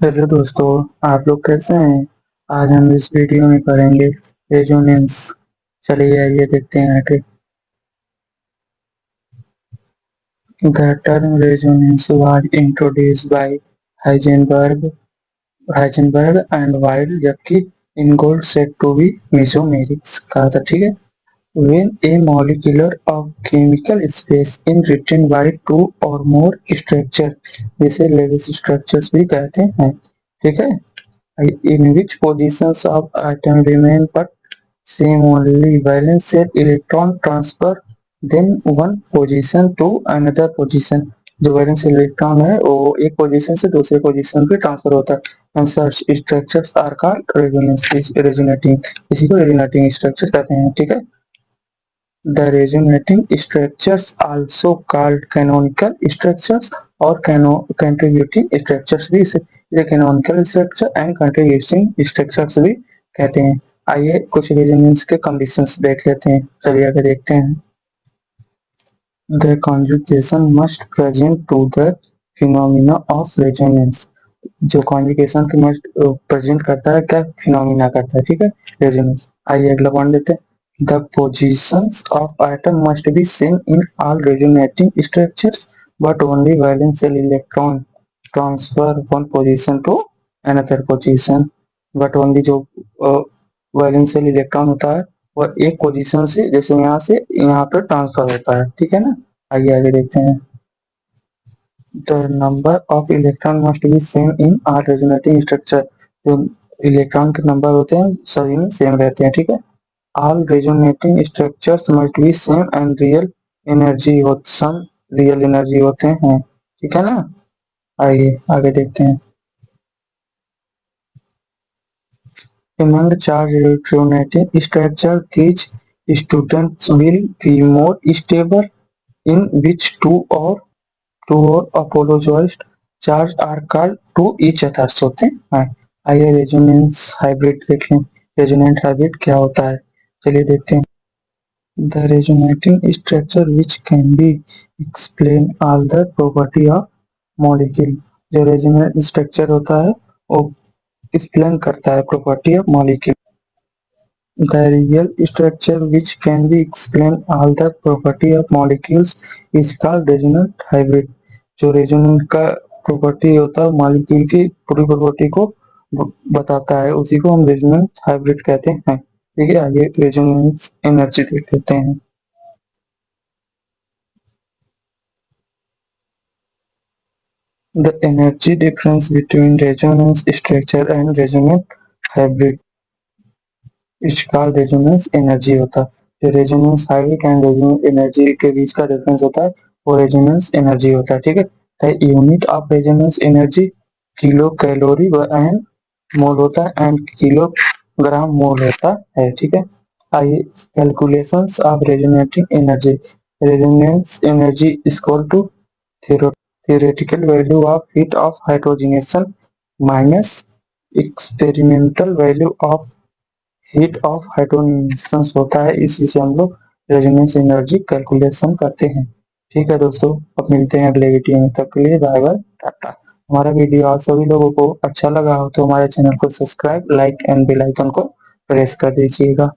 Hello दोस्तों, आप लोग कैसे हैं। आज हम इस वीडियो में करेंगे रेजोनेंस। चलिए आइए देखते हैं आगे। The term resonance was introduced by Heisenberg, Heisenberg and while जबकि Ingold said to be mesomerics कहा था, ठीक है। When a molecular of chemical space is written by two or more structure, जिसे Lewis structures भी कहते हैं, ठीक है। In which positions of atom remain but same only valence shell electron transfer then one position to another position। जो valence electron है वो एक पोजीशन से दूसरे पोजीशन पे ट्रांसफर होता है। and such structures are called resonating। इसी को resonating structure कहते हैं, ठीक है। The resonating structures also called canonical structures और contributing structures भी इसे canonical structure and contributing structures भी कहते हैं। आइए कुछ रेजोनेंस के कंडीशंस देख लेते हैं। चलिए आगे देखते हैं। The conjugation must present to the phenomena of resonance। जो कॉन्जुगेशन के मस्ट प्रेजेंट करता है क्या फिनोमिना करता है, ठीक है, रेजोनेंस। आइए अगला पॉइंट देते हैं। The positions of atom must be same in all resonating structures but only valence shell electron transfer one position to another position. But only जो वैलेंस शेल इलेक्ट्रॉन होता है वह एक पोजीशन से जैसे यहाँ से यहाँ पर ट्रांसफर होता है, ठीक है ना। आइए आगे देखते हैं। The number of electron must be same in all resonating structure। जो इलेक्ट्रॉन के नंबर होते हैं सभी में सेम रहते हैं, ठीक है। All resonating structures must be same and real energy हो some real energy होते हैं, ठीक है ना। आइए आगे देखते हैं। Among charged electronegative structure, these students will be more stable in which two or opposite charge are called to each other होते हैं। आइए रेजोनेंस हाइब्रिड देखें। रेजोनेंट हाइब्रिड क्या होता है, चलिए देखते हैं। The resonating structure which can be explain all the property of molecule। जो रेजोनेंट स्ट्रक्चर होता है वो एक्सप्लेन करता है property of molecule. The real structure which can be explain all the property of molecules is called resonant hybrid। जो resonant का property होता है मॉलिक्यूल की पूरी प्रॉपर्टी को बताता है, उसी को हम रेजोनेंस हाइब्रिड कहते हैं, ठीक है। आगे रेजोनेंस एनर्जी देख लेते हैं। The energy difference between resonance structure and resonant hybrid is called resonance energy होता है। जो resonance hybrid and resonance energy के बीच का डिफरेंस होता है वो रेजोनेंस एनर्जी होता है, ठीक है। The unit of resonance energy kilo calorie and मोल होता है एंड किलोग्राम मोल होता है, ठीक है। आइए calculations of resonating energy. Resonance energy equal to theoretical value of heat of hydrogenation minus experimental value of heat of hydrogen होता है। इसी से हम लोग रेजोनेंस एनर्जी कैलकुलेशन करते हैं, ठीक है दोस्तों। अब मिलते हैं अगले वीडियो में, तब के लिए बाय बाय टाटा। हमारा वीडियो आप सभी लोगों को अच्छा लगा हो तो हमारे चैनल को subscribe like and bell icon को प्रेस कर दीजिएगा।